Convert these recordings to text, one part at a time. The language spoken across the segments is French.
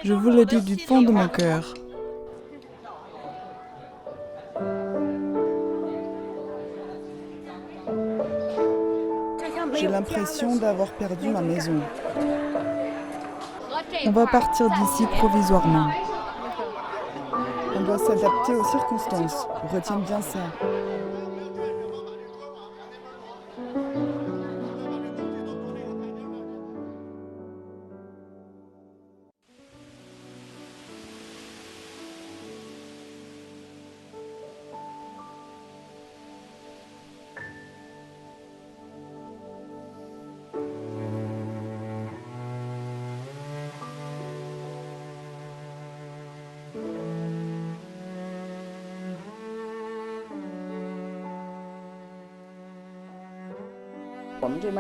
Je vous le dis du fond de mon cœur. J'ai l'impression d'avoir perdu ma maison. On va partir d'ici provisoirement. On doit s'adapter aux circonstances. Retiens bien ça.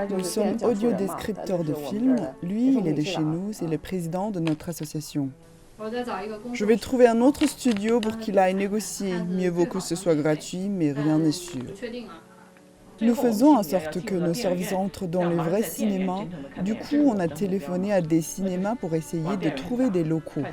Nous sommes audiodescripteurs de films. Lui, il est de chez nous, c'est le président de notre association. Je vais trouver un autre studio pour qu'il aille négocier. Mieux vaut que ce soit gratuit, mais rien n'est sûr. Nous faisons en sorte que nos services entrent dans les vrais cinémas. Du coup, on a téléphoné à des cinémas pour essayer de trouver des locaux.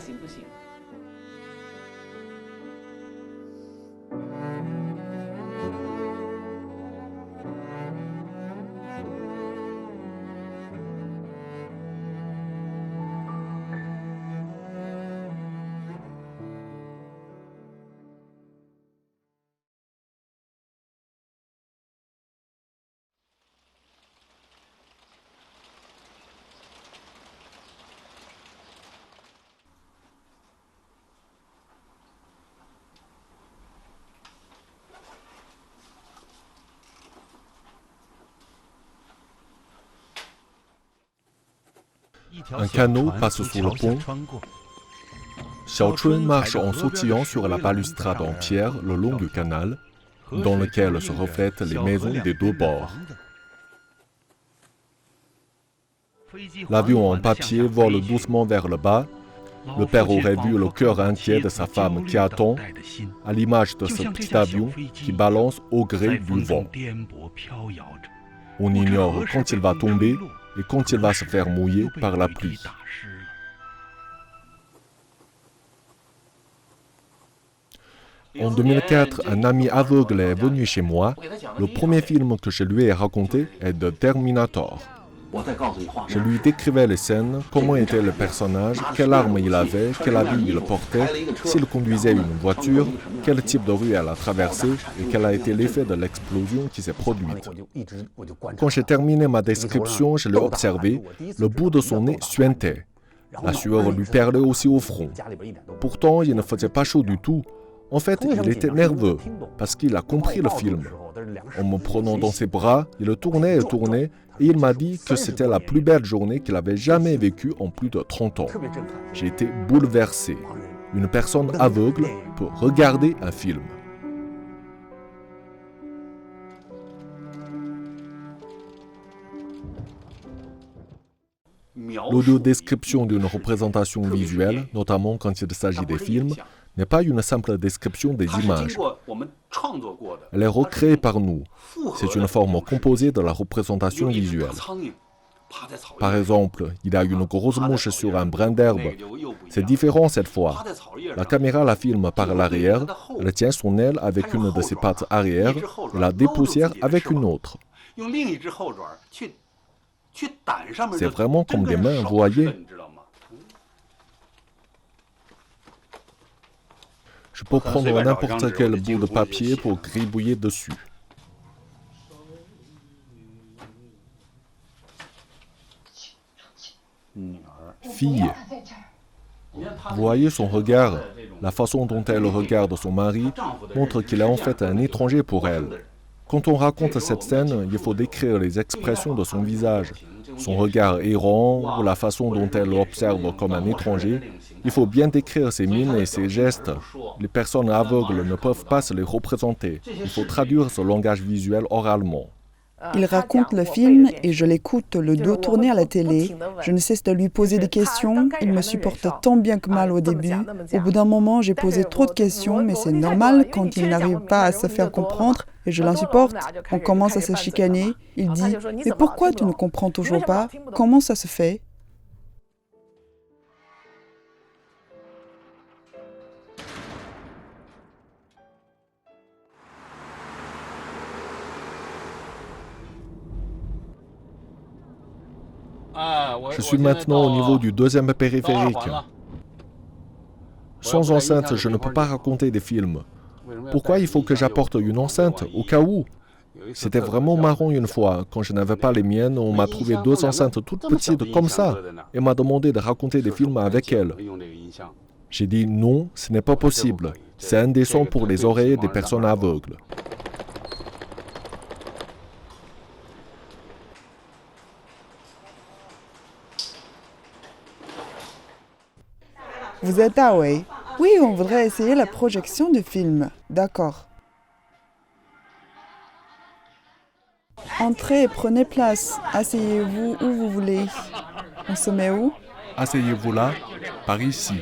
Un canot passe sous le pont. Xiaochun marche en sautillant sur la balustrade en pierre le long du canal, dans lequel se reflètent les maisons des deux bords. L'avion en papier vole doucement vers le bas. Le père aurait vu le cœur inquiet de sa femme qui attend, à l'image de ce petit avion qui balance au gré du vent. On ignore quand il va tomber et quand il va se faire mouiller par la pluie. En 2004, un ami aveugle est venu chez moi. Le premier film que je lui ai raconté est de Terminator. Je lui décrivais les scènes, comment était le personnage, quelle arme il avait, quel habit il portait, s'il conduisait une voiture, quel type de rue elle a traversé et quel a été l'effet de l'explosion qui s'est produite. Quand j'ai terminé ma description, je l'ai observé, le bout de son nez suintait. La sueur lui perlait aussi au front. Pourtant, il ne faisait pas chaud du tout. En fait, il était nerveux, parce qu'il a compris le film. En me prenant dans ses bras, il tournait et tournait, et il m'a dit que c'était la plus belle journée qu'il avait jamais vécue en plus de 30 ans. J'ai été bouleversé. Une personne aveugle peut regarder un film. L'audiodescription d'une représentation visuelle, notamment quand il s'agit des films, n'est pas une simple description des images. Elle est recréée par nous. C'est une forme composée de la représentation visuelle. Par exemple, il y a une grosse mouche sur un brin d'herbe. C'est différent cette fois. La caméra la filme par l'arrière, elle tient son aile avec une de ses pattes arrière et la dépoussière avec une autre. C'est vraiment comme des mains, vous voyez. Je peux prendre n'importe quel bout de papier pour gribouiller dessus. Fille. Vous voyez son regard, la façon dont elle regarde son mari montre qu'il est en fait un étranger pour elle. Quand on raconte cette scène, il faut décrire les expressions de son visage, son regard errant ou la façon dont elle l'observe comme un étranger. Il faut bien décrire ses mines et ses gestes. Les personnes aveugles ne peuvent pas se les représenter. Il faut traduire ce langage visuel oralement. Il raconte le film et je l'écoute le dos tourné à la télé. Je ne cesse de lui poser des questions. Il me supporte tant bien que mal au début. Au bout d'un moment, j'ai posé trop de questions, mais c'est normal quand il n'arrive pas à se faire comprendre et je l'insupporte. On commence à se chicaner. Il dit « Mais pourquoi tu ne comprends toujours pas? Comment ça se fait ?» Je suis maintenant au niveau du deuxième périphérique. Sans enceinte, je ne peux pas raconter des films. Pourquoi il faut que j'apporte une enceinte, au cas où? C'était vraiment marrant une fois, quand je n'avais pas les miennes, on m'a trouvé 2 enceintes toutes petites comme ça, et m'a demandé de raconter des films avec elles. J'ai dit non, ce n'est pas possible. C'est indécent pour les oreilles des personnes aveugles. Vous êtes à Wei? Oui, on voudrait essayer la projection du film. D'accord. Entrez et prenez place. Asseyez-vous où vous voulez. On se met où? Asseyez-vous là, par ici.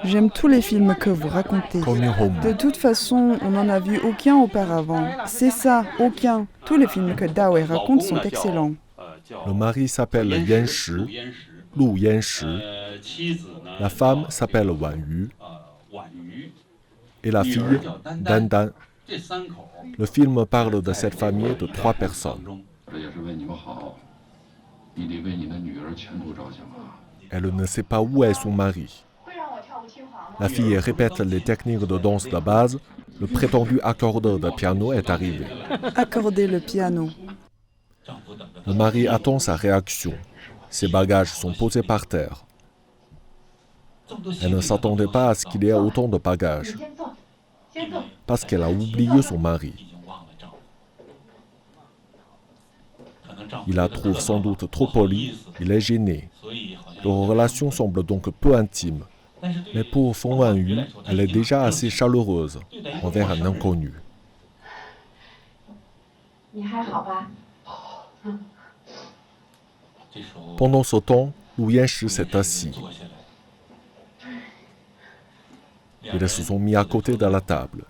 J'aime tous les films que vous racontez. De toute façon, on n'en a vu aucun auparavant. C'est ça, aucun. Tous les films que Dawei raconte sont excellents. Le mari s'appelle Yanshi, Lu Yanshi. La femme s'appelle Wan Yu. Et la fille, Dan Dan. Le film parle de cette famille de 3 personnes. Elle ne sait pas où est son mari. La fille répète les techniques de danse de base. Le prétendu accordeur de piano est arrivé. Accordez le piano. Le mari attend sa réaction. Ses bagages sont posés par terre. Elle ne s'attendait pas à ce qu'il y ait autant de bagages, parce qu'elle a oublié son mari. Il la trouve sans doute trop polie, il est gêné. Leur relation semble donc peu intime. Mais pour Feng Wanyu, elle est déjà assez chaleureuse envers un inconnu. Pendant ce temps, Lu Yanshi s'est assis. Ils se sont mis à côté de la table.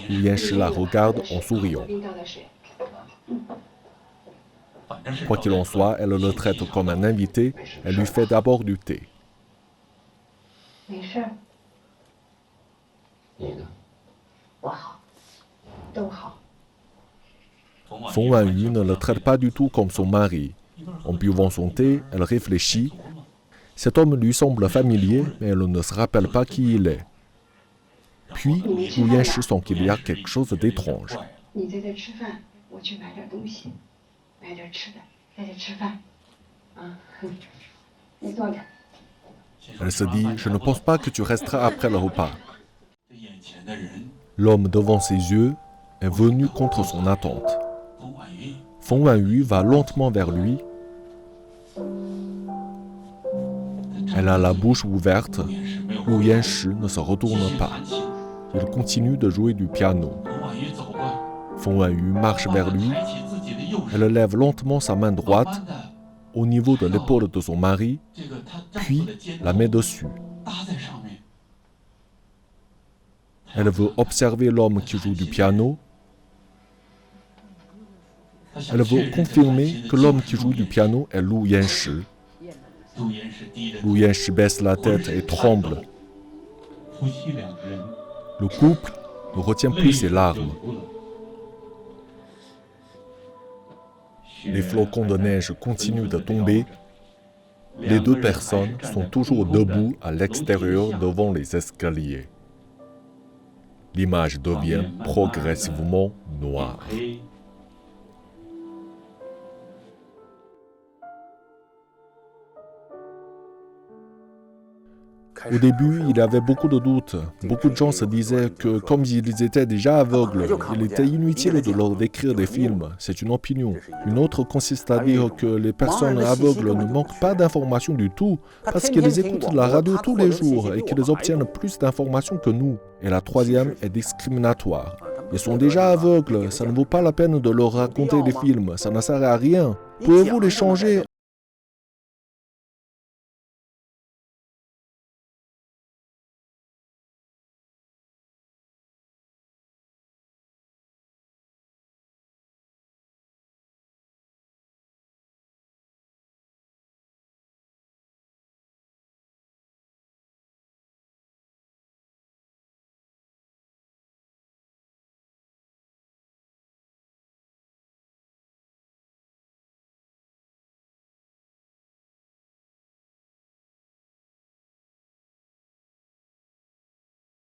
Lu Yanshi la regarde en souriant. Quoi qu'il en soit, elle le traite comme un invité. Elle lui fait d'abord du thé. Feng Wanyu ne le traite pas du tout comme son mari. En buvant son thé, elle réfléchit. Cet homme lui semble familier, mais elle ne se rappelle pas qui il est. Puis, Lu Yanshi sent qu'il y a quelque chose d'étrange. Elle se dit, je ne pense pas que tu resteras après le repas. L'homme devant ses yeux est venu contre son attente. Feng Wanyu va lentement vers lui. Elle a la bouche ouverte. Lu Yanshi ne se retourne pas. Il continue de jouer du piano. Feng Wanyu marche vers lui. Elle lève lentement sa main droite au niveau de l'épaule de son mari, puis la met dessus. Elle veut observer l'homme qui joue du piano. Elle veut confirmer que l'homme qui joue du piano est Lu Yanshi. Lu Yanshi baisse la tête et tremble. Le couple ne retient plus ses larmes. Les flocons de neige continuent de tomber. Les 2 personnes sont toujours debout à l'extérieur devant les escaliers. L'image devient progressivement noire. Au début, il y avait beaucoup de doutes. Beaucoup de gens se disaient que comme ils étaient déjà aveugles, il était inutile de leur décrire des films. C'est une opinion. Une autre consiste à dire que les personnes aveugles ne manquent pas d'informations du tout, parce qu'ils écoutent la radio tous les jours et qu'ils obtiennent plus d'informations que nous. Et la troisième est discriminatoire. Ils sont déjà aveugles, ça ne vaut pas la peine de leur raconter des films, ça ne sert à rien. Pouvez-vous les changer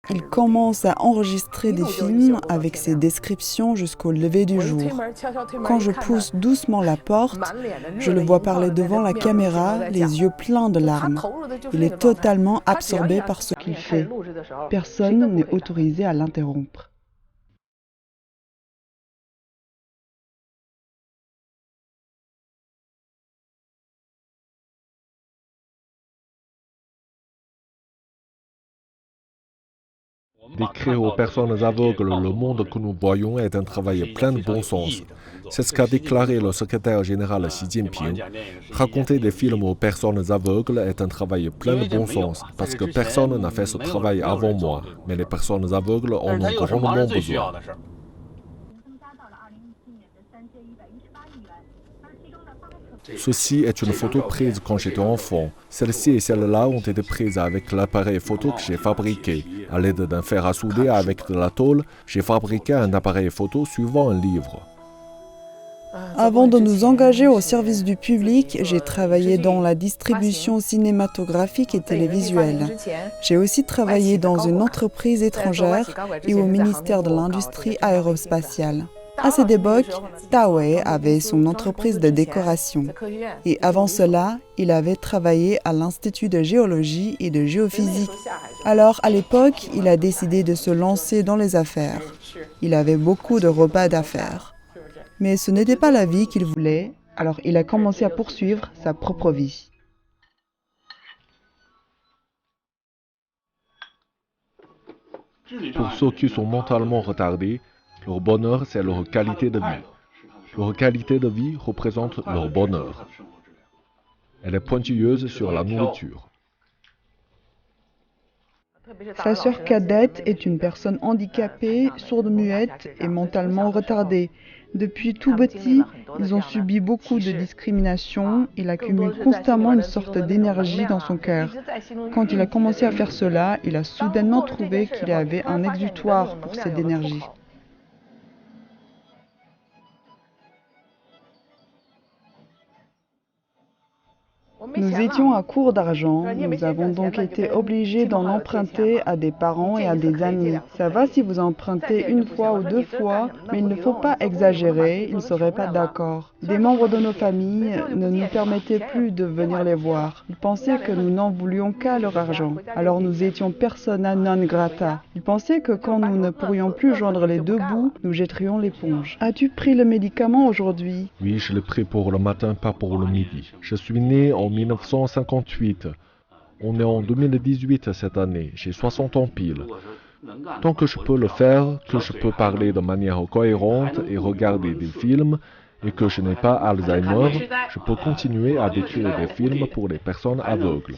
Il commence à enregistrer des films avec ses descriptions jusqu'au lever du jour. Quand je pousse doucement la porte, je le vois parler devant la caméra, les yeux pleins de larmes. Il est totalement absorbé par ce qu'il fait. Personne n'est autorisé à l'interrompre. Décrire aux personnes aveugles le monde que nous voyons est un travail plein de bon sens. C'est ce qu'a déclaré le secrétaire général Xi Jinping. Raconter des films aux personnes aveugles est un travail plein de bon sens, parce que personne n'a fait ce travail avant moi, mais les personnes aveugles en ont grandement besoin. Ceci est une photo prise quand j'étais enfant. Celle-ci et celle-là ont été prises avec l'appareil photo que j'ai fabriqué. À l'aide d'un fer à souder avec de la tôle, j'ai fabriqué un appareil photo suivant un livre. Avant de nous engager au service du public, j'ai travaillé dans la distribution cinématographique et télévisuelle. J'ai aussi travaillé dans une entreprise étrangère et au ministère de l'Industrie aérospatiale. À cette époque, Tao Wei avait son entreprise de décoration. Et avant cela, il avait travaillé à l'Institut de géologie et de géophysique. Alors, à l'époque, il a décidé de se lancer dans les affaires. Il avait beaucoup de repas d'affaires. Mais ce n'était pas la vie qu'il voulait, alors il a commencé à poursuivre sa propre vie. Pour ceux qui sont mentalement retardés, leur bonheur, c'est leur qualité de vie. Leur qualité de vie représente leur bonheur. Elle est pointilleuse sur la nourriture. Sa sœur cadette est une personne handicapée, sourde-muette et mentalement retardée. Depuis tout petit, ils ont subi beaucoup de discrimination. Il accumule constamment une sorte d'énergie dans son cœur. Quand il a commencé à faire cela, il a soudainement trouvé qu'il avait un exutoire pour cette énergie. Nous étions à court d'argent, nous avons donc été obligés d'en emprunter à des parents et à des amis. Ça va si vous empruntez une fois ou deux fois, mais il ne faut pas exagérer, ils ne seraient pas d'accord. Des membres de nos familles ne nous permettaient plus de venir les voir. Ils pensaient que nous n'en voulions qu'à leur argent. Alors nous étions persona non grata. Ils pensaient que quand nous ne pourrions plus joindre les deux bouts, nous jetterions l'éponge. As-tu pris le médicament aujourd'hui? Oui, je l'ai pris pour le matin, pas pour le midi. Je suis né en 1958. On est en 2018 cette année. J'ai 60 ans pile. Tant que je peux le faire, que je peux parler de manière cohérente et regarder des films, et que je n'ai pas Alzheimer, je peux continuer à décrire des films pour les personnes aveugles.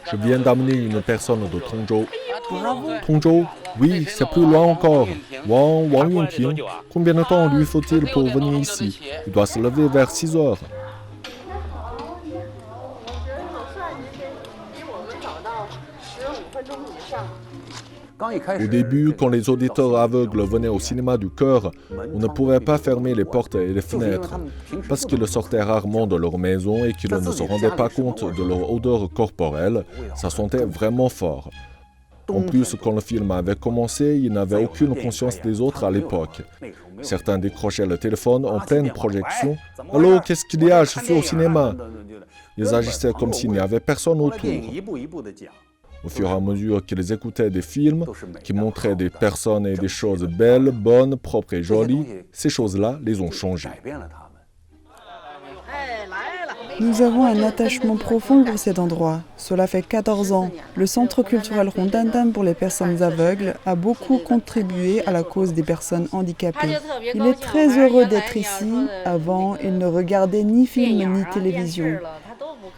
Je viens d'amener une personne de Tongzhou. Tongzhou? Oui, c'est plus loin encore. Wang Yunping. Combien de temps lui faut-il pour venir ici? Il doit se lever vers 6 heures. Au début, quand les auditeurs aveugles venaient au cinéma du cœur, on ne pouvait pas fermer les portes et les fenêtres, parce qu'ils sortaient rarement de leur maison et qu'ils ne se rendaient pas compte de leur odeur corporelle. Ça sentait vraiment fort. En plus, quand le film avait commencé, ils n'avaient aucune conscience des autres à l'époque. Certains décrochaient le téléphone en pleine projection. « Allô, qu'est-ce qu'il y a? Je suis au cinéma !» Ils agissaient comme s'il n'y avait personne autour. Au fur et à mesure qu'ils écoutaient des films qui montraient des personnes et des choses belles, bonnes, propres et jolies, ces choses-là les ont changés. Nous avons un attachement profond pour cet endroit. Cela fait 14 ans. Le Centre culturel Rondandan pour les personnes aveugles a beaucoup contribué à la cause des personnes handicapées. Il est très heureux d'être ici. Avant, il ne regardait ni film ni télévision.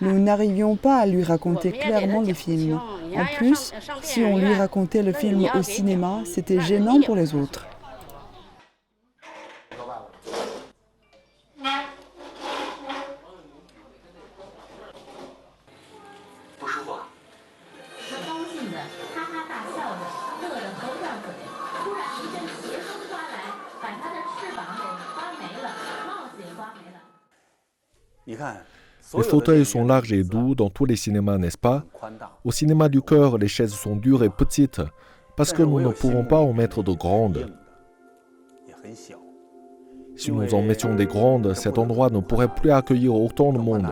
Nous n'arrivions pas à lui raconter clairement le film. En plus, si on lui racontait le film au cinéma, c'était gênant pour les autres. Les fauteuils sont larges et doux dans tous les cinémas, n'est-ce pas? Au cinéma du cœur, les chaises sont dures et petites, parce que nous ne pouvons pas en mettre de grandes. Si nous en mettions des grandes, cet endroit ne pourrait plus accueillir autant de monde.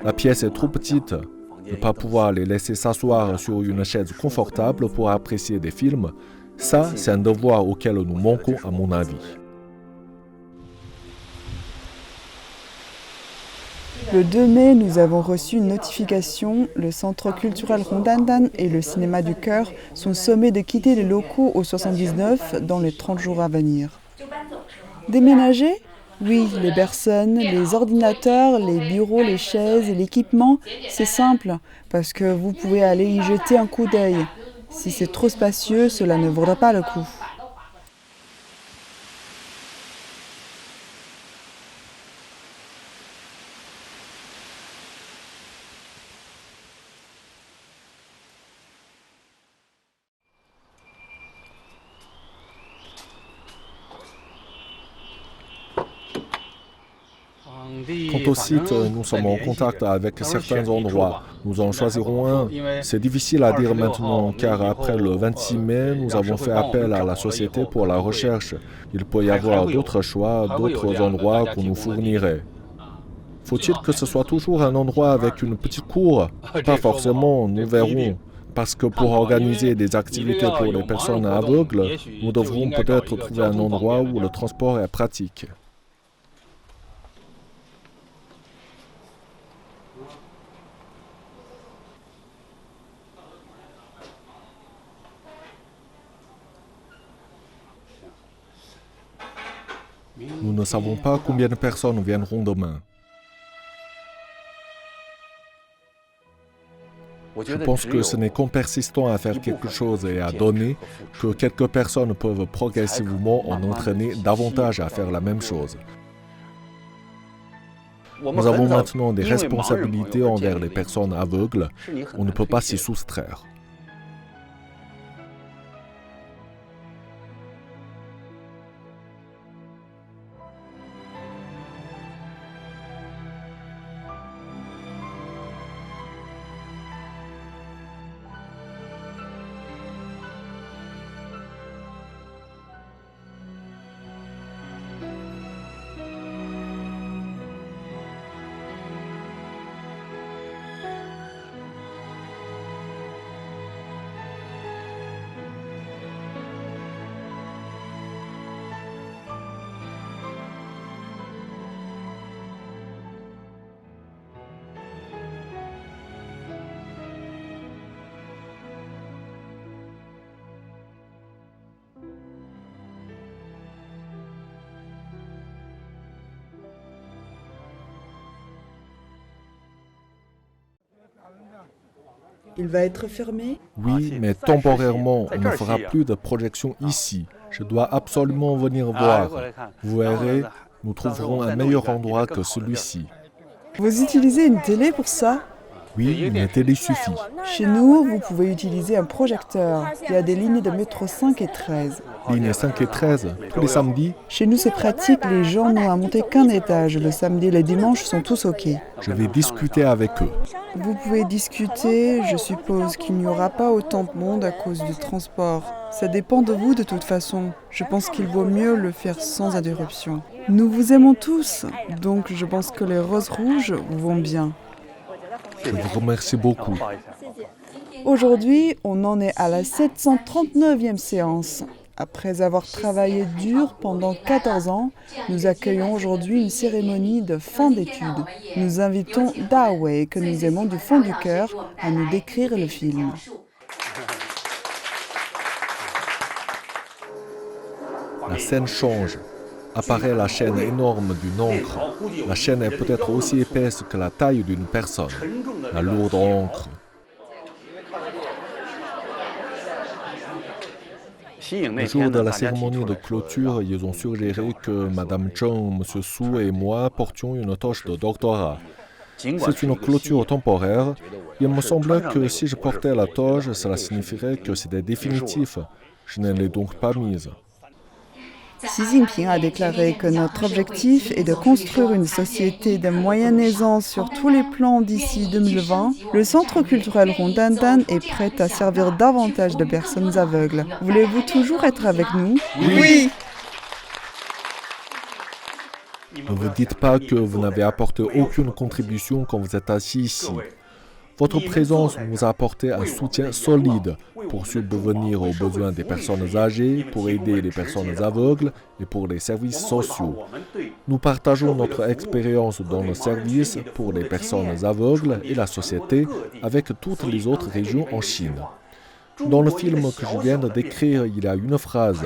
La pièce est trop petite. Ne pas pouvoir les laisser s'asseoir sur une chaise confortable pour apprécier des films, ça, c'est un devoir auquel nous manquons, à mon avis. Le 2 mai, nous avons reçu une notification. Le Centre culturel Rondandan et le Cinéma du Cœur sont sommés de quitter les locaux au 79 dans les 30 jours à venir. Déménager? Oui, les personnes, les ordinateurs, les bureaux, les chaises et l'équipement, c'est simple, parce que vous pouvez aller y jeter un coup d'œil. Si c'est trop spacieux, cela ne vaudra pas le coup. Quant au site, nous sommes en contact avec certains endroits. Nous en choisirons un. C'est difficile à dire maintenant, car après le 26 mai, nous avons fait appel à la Société pour la recherche. Il peut y avoir d'autres choix, d'autres endroits qu'on nous fournirait. Faut-il que ce soit toujours un endroit avec une petite cour? Pas forcément, nous verrons. Parce que pour organiser des activités pour les personnes aveugles, nous devrons peut-être trouver un endroit où le transport est pratique. Nous ne savons pas combien de personnes viendront demain. Je pense que ce n'est qu'en persistant à faire quelque chose et à donner que quelques personnes peuvent progressivement en entraîner davantage à faire la même chose. Nous avons maintenant des responsabilités envers les personnes aveugles. On ne peut pas s'y soustraire. Il va être fermé? Oui, mais temporairement, on ne fera plus de projection ici. Je dois absolument venir voir. Vous verrez, nous trouverons un meilleur endroit que celui-ci. Vous utilisez une télé pour ça? Oui, une télé suffit. Chez nous, vous pouvez utiliser un projecteur. Il y a des lignes de métro 5 et 13. Lignes 5 et 13, tous les samedis? Chez nous, c'est pratique. Les gens n'ont à monter qu'un étage. Le samedi et le dimanche sont tous OK. Je vais discuter avec eux. Vous pouvez discuter. Je suppose qu'il n'y aura pas autant de monde à cause du transport. Ça dépend de vous de toute façon. Je pense qu'il vaut mieux le faire sans interruption. Nous vous aimons tous, donc je pense que les roses rouges vous vont bien. Je vous remercie beaucoup. Aujourd'hui, on en est à la 739e séance. Après avoir travaillé dur pendant 14 ans, nous accueillons aujourd'hui une cérémonie de fin d'études. Nous invitons Da Wei, que nous aimons du fond du cœur, à nous décrire le film. La scène change. Apparaît la chaîne énorme d'une encre. La chaîne est peut-être aussi épaisse que la taille d'une personne. La lourde encre. Le jour de la cérémonie de clôture, ils ont suggéré que Mme Zheng, M. Su et moi portions une toche de doctorat. C'est une clôture temporaire. Il me semblait que si je portais la toche, cela signifierait que c'était définitif. Je ne l'ai donc pas mise. Xi Jinping a déclaré que notre objectif est de construire une société de moyenne aisance sur tous les plans d'ici 2020. Le centre culturel Rondandan est prêt à servir davantage de personnes aveugles. Voulez-vous toujours être avec nous? Oui. Ne vous dites pas que vous n'avez apporté aucune contribution quand vous êtes assis ici. Votre présence nous a apporté un soutien solide pour subvenir aux besoins des personnes âgées, pour aider les personnes aveugles et pour les services sociaux. Nous partageons notre expérience dans le service pour les personnes aveugles et la société avec toutes les autres régions en Chine. Dans le film que je viens de décrire, il y a une phrase.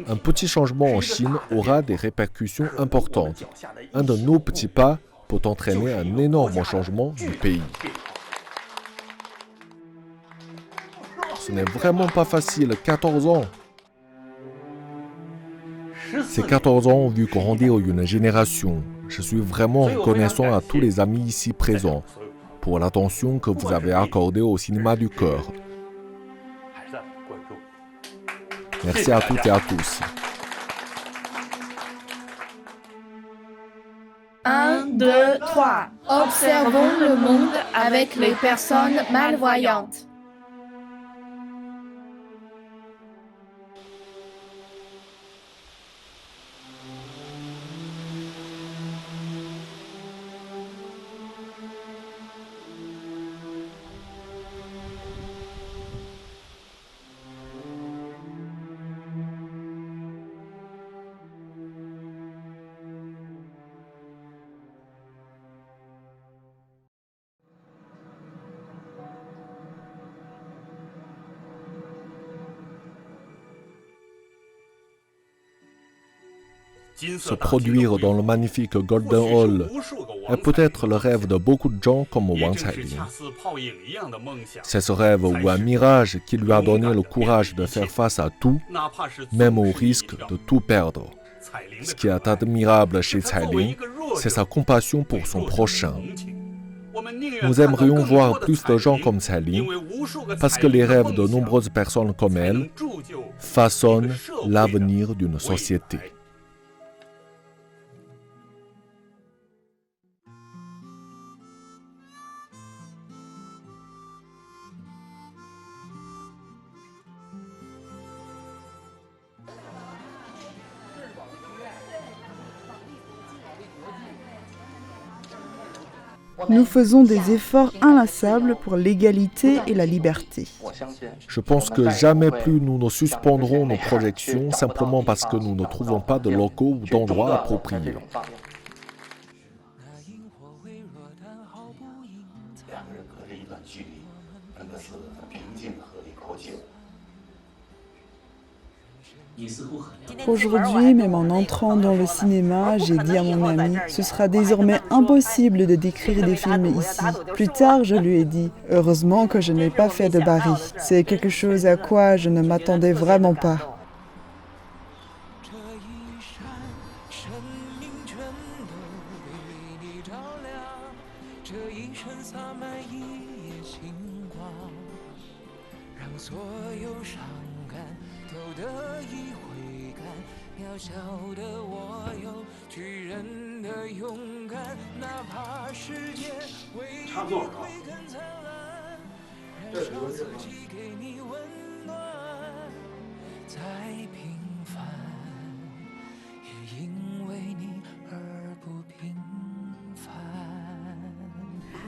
Un petit changement en Chine aura des répercussions importantes. Un de nos petits pas peut entraîner un énorme changement du pays. Ce n'est vraiment pas facile, 14 ans. Ces 14 ans ont vu grandir une génération. Je suis vraiment reconnaissant à tous les amis ici présents pour l'attention que vous avez accordée au cinéma du cœur. Merci à toutes et à tous. 1, 2, 3. Observons le monde avec les personnes malvoyantes. Se produire dans le magnifique Golden Hall est peut-être le rêve de beaucoup de gens comme Wang Cailing. C'est ce rêve ou un mirage qui lui a donné le courage de faire face à tout, même au risque de tout perdre. Ce qui est admirable chez Cailing, c'est sa compassion pour son prochain. Nous aimerions voir plus de gens comme Cailing, parce que les rêves de nombreuses personnes comme elle façonnent l'avenir d'une société. Nous faisons des efforts inlassables pour l'égalité et la liberté. Je pense que jamais plus nous ne suspendrons nos projections simplement parce que nous ne trouvons pas de locaux ou d'endroits appropriés. Aujourd'hui, même en entrant dans le cinéma, j'ai dit à mon ami, ce sera désormais impossible de décrire des films ici. Plus tard, je lui ai dit, heureusement que je n'ai pas fait de Barry. C'est quelque chose à quoi je ne m'attendais vraiment pas.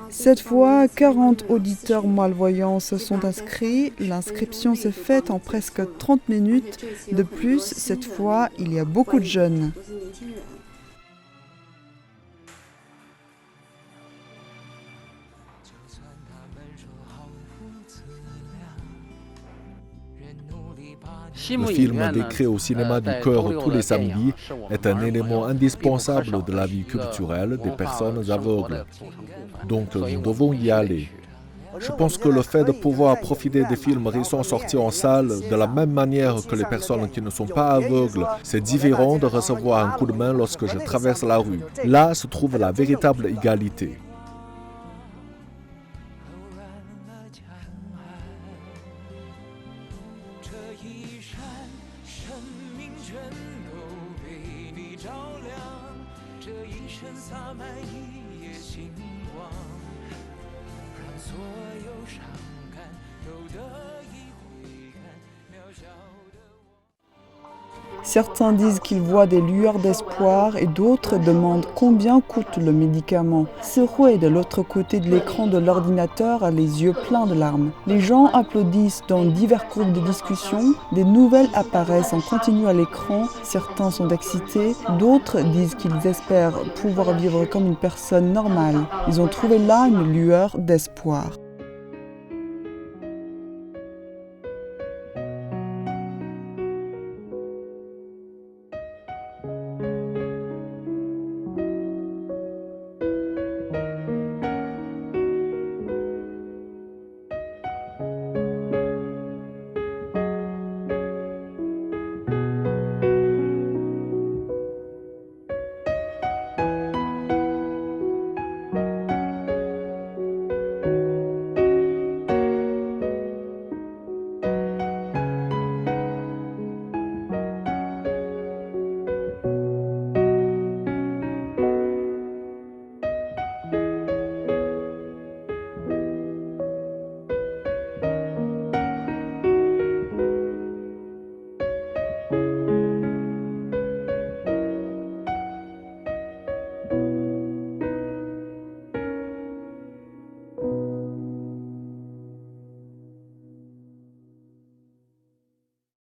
Cette fois, 40 auditeurs malvoyants se sont inscrits. L'inscription s'est faite en presque 30 minutes. De plus, cette fois, il y a beaucoup de jeunes. Le film décrit au cinéma du cœur tous les samedis est un élément indispensable de la vie culturelle des personnes aveugles. Donc nous devons y aller. Je pense que le fait de pouvoir profiter des films récents sortis en salle de la même manière que les personnes qui ne sont pas aveugles, c'est différent de recevoir un coup de main lorsque je traverse la rue. Là se trouve la véritable égalité. Certains disent qu'ils voient des lueurs d'espoir et d'autres demandent combien coûte le médicament. Serouet, de l'autre côté de l'écran de l'ordinateur, a les yeux pleins de larmes. Les gens applaudissent dans divers groupes de discussion. Des nouvelles apparaissent en continu à l'écran. Certains sont excités, d'autres disent qu'ils espèrent pouvoir vivre comme une personne normale. Ils ont trouvé là une lueur d'espoir.